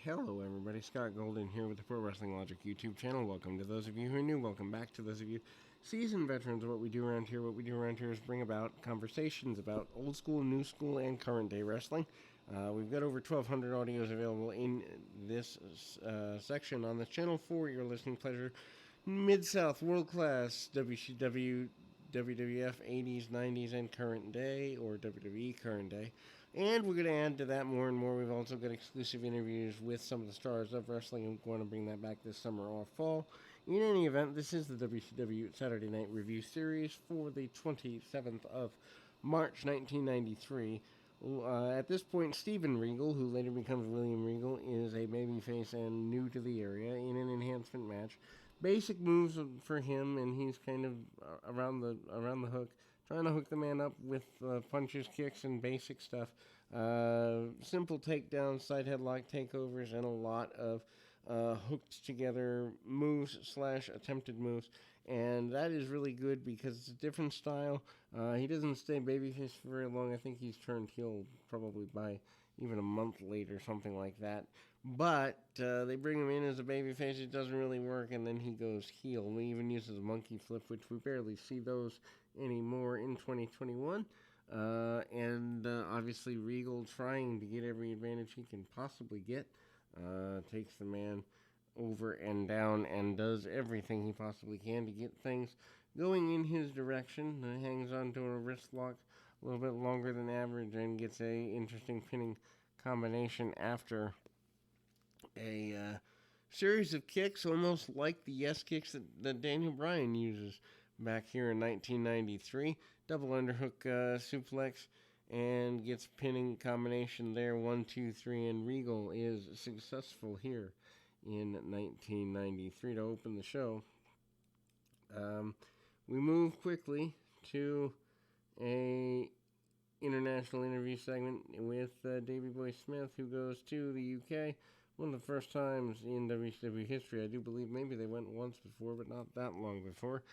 Hello, everybody. Scott Golden here with the Pro Wrestling Logic YouTube channel. Welcome to those of you who are new. Welcome back to those of you seasoned veterans of what we do around here. What we do around here is bring about conversations about old school, new school, and current day wrestling. We've got over 1,200 audios available in this section on the channel for your listening pleasure. Mid-South, world-class WCW, WWF 80s, 90s, and current day, or WWE current day. And we're going to add to that more and more. We've also got exclusive interviews with some of the stars of wrestling. I'm going to bring that back this summer or fall. In any event, this is the WCW Saturday Night Review Series for the 27th of March 1993. At this point, Steven Regal, who later becomes William Regal, is a babyface and new to the area in an enhancement match. Basic moves for him, and he's kind of around the hook, trying to hook the man up with punches, kicks, and basic stuff. Simple takedowns, side headlock takeovers, and a lot of hooked together moves / attempted moves. And that is really good because it's a different style. He doesn't stay babyface for very long. I think he's turned heel probably by even a month later, something like that. But they bring him in as a babyface. It doesn't really work, and then he goes heel. He even uses a monkey flip, which we barely see those anymore in 2021. And obviously Regal, trying to get every advantage he can possibly get, takes the man over and down and does everything he possibly can to get things going in his direction. Hangs on to a wrist lock a little bit longer than average and gets a interesting pinning combination after a series of kicks, almost like the yes kicks that Daniel Bryan uses back here in 1993. Double underhook suplex and gets pinning combination there. 1, 2, 3, and Regal is successful here in 1993 to open the show. We move quickly to a international interview segment with Davey Boy Smith, who goes to the UK. One of the first times in WCW history. I do believe maybe they went once before, but not that long before.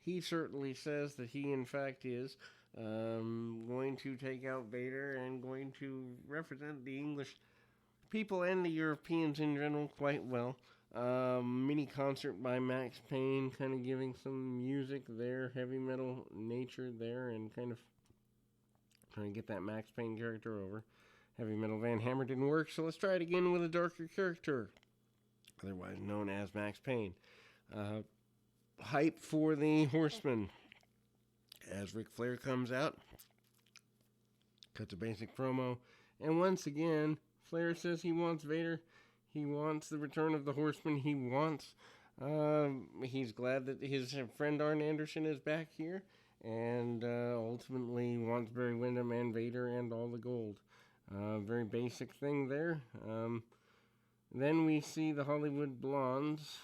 He certainly says that he, in fact, is going to take out Vader and going to represent the English people and the Europeans in general quite well. Mini concert by Max Payne, kind of giving some music there, heavy metal nature there, and kind of trying to get that Max Payne character over. Heavy Metal Van Hammer didn't work, so let's try it again with a darker character, otherwise known as Max Payne. Hype for the Horsemen as Ric Flair comes out, cuts a basic promo, and once again, Flair says he wants Vader. He wants the return of the Horsemen. He's glad that his friend Arn Anderson is back here, and ultimately wants Barry Windham and Vader and all the gold. Very basic thing there. Then we see the Hollywood Blondes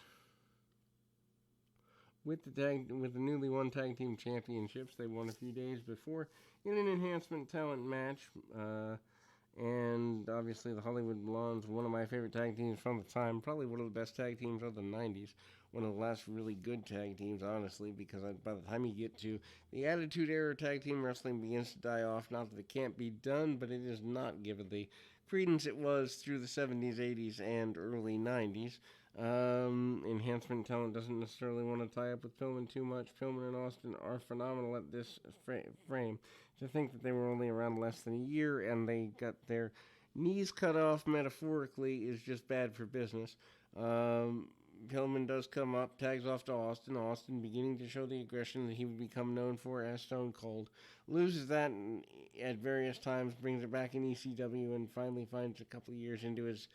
with the newly won tag team championships. They won a few days before in an enhancement talent match. And obviously the Hollywood Blondes, one of my favorite tag teams from the time, probably one of the best tag teams of the 90s, one of the last really good tag teams, honestly, because by the time you get to the Attitude Era, tag team wrestling begins to die off. Not that it can't be done, but it is not given the credence it was through the 70s, 80s, and early 90s. Enhancement talent doesn't necessarily want to tie up with Pillman too much. Pillman and Austin are phenomenal at this frame. To think that they were only around less than a year and they got their knees cut off metaphorically is just bad for business. Pillman does come up, tags off to Austin. Austin beginning to show the aggression that he would become known for as Stone Cold. Loses that at various times, brings it back in ECW, and finally finds a couple of years into his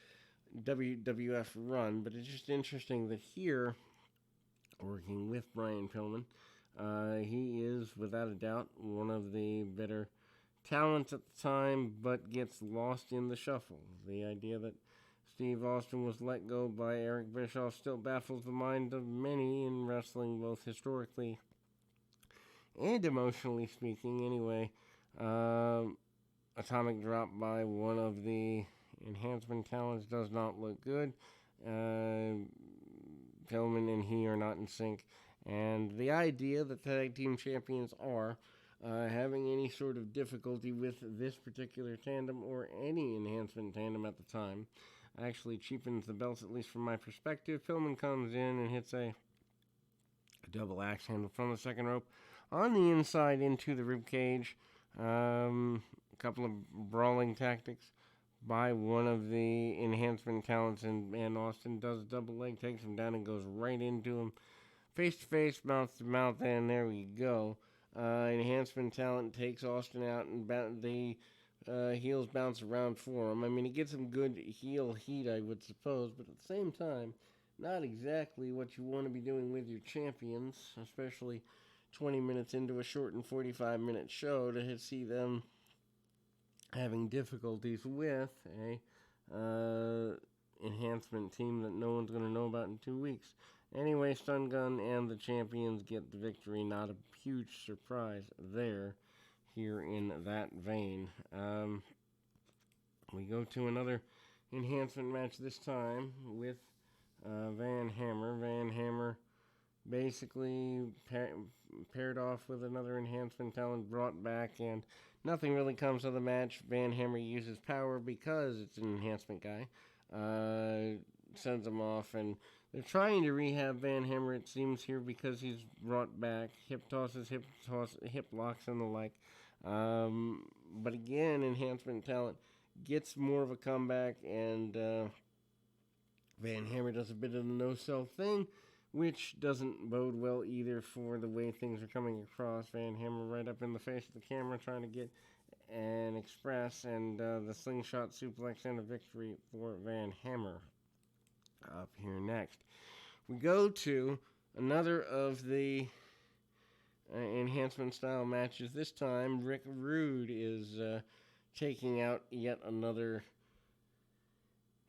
WWF run. But it's just interesting that here, working with Brian Pillman, he is, without a doubt, one of the better talents at the time, but gets lost in the shuffle. The idea that Steve Austin was let go by Eric Bischoff still baffles the mind of many in wrestling, both historically and emotionally speaking. Anyway, Atomic Drop by one of the enhancement talents does not look good. Pillman and he are not in sync. And the idea that tag team champions are having any sort of difficulty with this particular tandem or any enhancement tandem at the time actually cheapens the belts, at least from my perspective. Pillman comes in and hits a double axe handle from the second rope on the inside into the rib cage. A couple of brawling tactics by one of the enhancement talents, and Austin does a double leg, takes him down, and goes right into him. Face to face, mouth to mouth, and there we go. Enhancement talent takes Austin out, and the heels bounce around for him. I mean, he gets some good heel heat, I would suppose, but at the same time, not exactly what you want to be doing with your champions, especially 20 minutes into a shortened 45-minute show to see them having difficulties with a enhancement team that no one's going to know about in 2 weeks. Anyway, Stun Gun and the champions get the victory. Not a huge surprise there here in that vein. We go to another enhancement match this time with Van Hammer. Van Hammer basically paired off with another enhancement talent, brought back, and nothing really comes of the match. Van Hammer uses power because it's an enhancement guy. Sends him off, and they're trying to rehab Van Hammer, it seems, here because he's brought back. Hip locks, and the like. But again, enhancement talent gets more of a comeback, and Van Hammer does a bit of the no-sell thing, which doesn't bode well either for the way things are coming across. Van Hammer right up in the face of the camera trying to get an express, and the slingshot suplex and a victory for Van Hammer. Up here next, we go to another of the enhancement style matches. This time, Rick Rude is taking out yet another,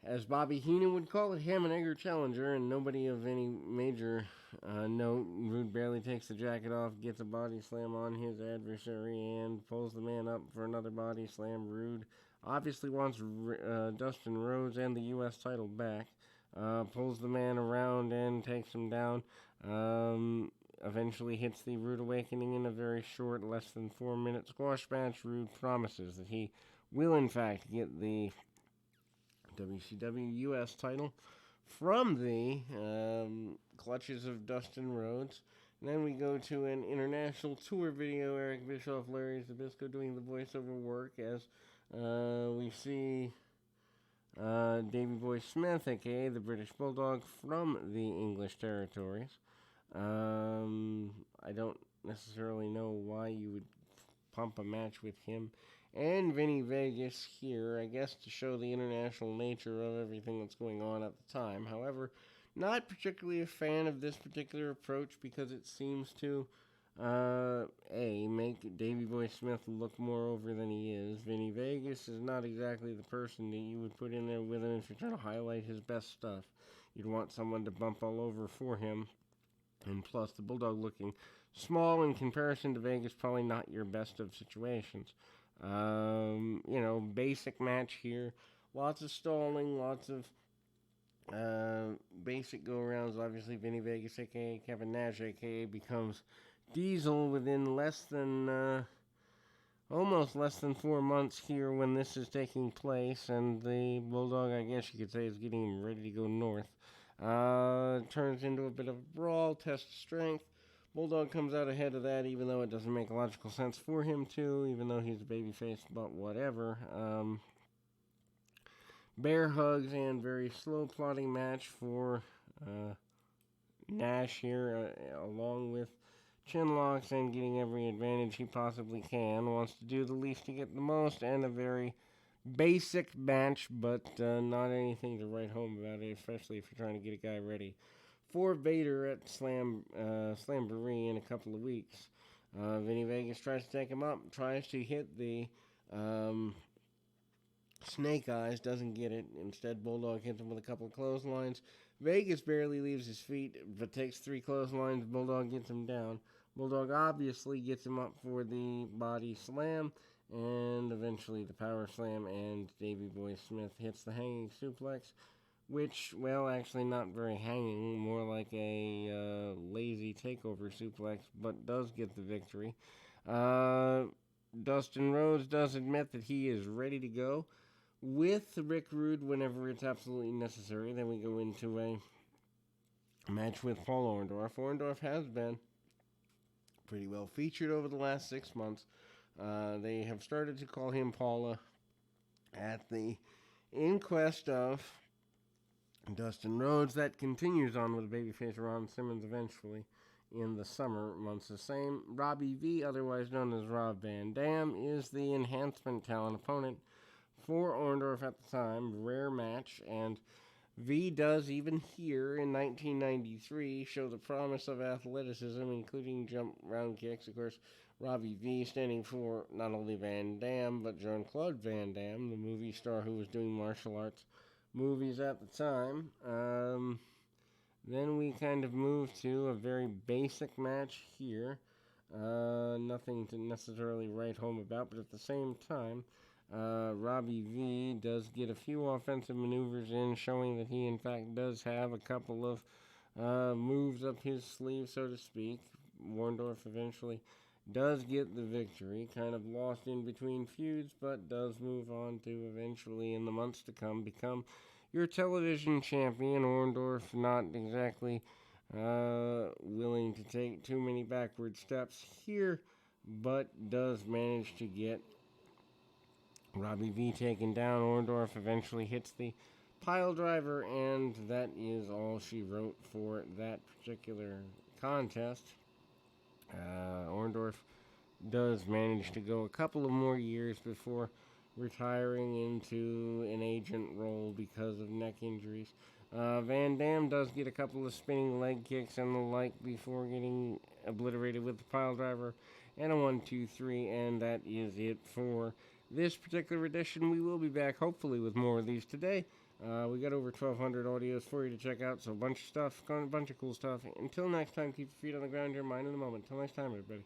as Bobby Heenan would call it, ham and egger challenger, and nobody of any major note. Rude barely takes the jacket off, gets a body slam on his adversary, and pulls the man up for another body slam. Rude obviously wants Dustin Rhodes and the U.S. title back. Pulls the man around and takes him down. Eventually hits the Rude Awakening in a very short, less than 4-minute squash match. Rude promises that he will, in fact, get the WCW US title from the clutches of Dustin Rhodes. And then we go to an international tour video. Eric Bischoff, Larry Zbyszko doing the voiceover work as we see Davey Boy Smith, a.k.a. the British Bulldog, from the English territories. I don't necessarily know why you would pump a match with him and Vinny Vegas here, I guess to show the international nature of everything that's going on at the time. However, not particularly a fan of this particular approach because it seems to make Davey Boy Smith look more over than he is. Vinny Vegas is not exactly the person that you would put in there with him if you're trying to highlight his best stuff. You'd want someone to bump all over for him. And plus, the Bulldog looking small in comparison to Vegas, probably not your best of situations. Basic match here. Lots of stalling, lots of basic go-arounds. Obviously, Vinny Vegas, a.k.a. Kevin Nash, a.k.a. becomes Diesel within almost less than 4 months here when this is taking place, and the Bulldog, I guess you could say, is getting ready to go north. Turns into a bit of a brawl, test of strength. Bulldog comes out ahead of that, even though it doesn't make logical sense for him to, even though he's a babyface, but whatever. Bear hugs and very slow plotting match for Nash here, along with chin locks and getting every advantage he possibly can. Wants to do the least to get the most, and a very basic match, but not anything to write home about it, especially if you're trying to get a guy ready for Vader at Slamboree in a couple of weeks. Vinny Vegas tries to take him up, tries to hit the Snake Eyes, doesn't get it. Instead, Bulldog hits him with a couple of clotheslines. Vegas barely leaves his feet, but takes 3 clotheslines. Bulldog gets him down. Bulldog obviously gets him up for the body slam, and eventually the power slam, and Davey Boy Smith hits the hanging suplex, which, well, actually not very hanging, more like a lazy takeover suplex, but does get the victory. Dustin Rhodes does admit that he is ready to go, with Rick Rude whenever it's absolutely necessary. Then we go into a match with Paul Orndorff. Orndorff has been pretty well featured over the last 6 months. They have started to call him Paula at the inquest of Dustin Rhodes. That continues on with babyface Ron Simmons eventually in the summer months. The same. Robbie V, otherwise known as Rob Van Dam, is the enhancement talent opponent for Orndorff at the time. Rare match, and V does, even here in 1993, show the promise of athleticism, including jump round kicks. Of course, Robbie V standing for not only Van Dam, but Jean-Claude Van Damme, the movie star who was doing martial arts movies at the time. Then we kind of move to a very basic match here. Nothing to necessarily write home about, but at the same time, Robbie V does get a few offensive maneuvers in, showing that he, in fact, does have a couple of moves up his sleeve, so to speak. Orndorff eventually does get the victory, kind of lost in between feuds, but does move on to eventually, in the months to come, become your television champion. Orndorff not exactly willing to take too many backward steps here, but does manage to get Robbie V taken down. Orndorff eventually hits the pile driver, and that is all she wrote for that particular contest. Orndorff does manage to go a couple of more years before retiring into an agent role because of neck injuries. Van Dam does get a couple of spinning leg kicks and the like before getting obliterated with the pile driver and a 1-2-3, and that is it for this particular edition. We will be back hopefully with more of these today. We got over 1,200 audios for you to check out, so a bunch of stuff, a bunch of cool stuff. Until next time, keep your feet on the ground, your mind in the moment. Until next time, everybody.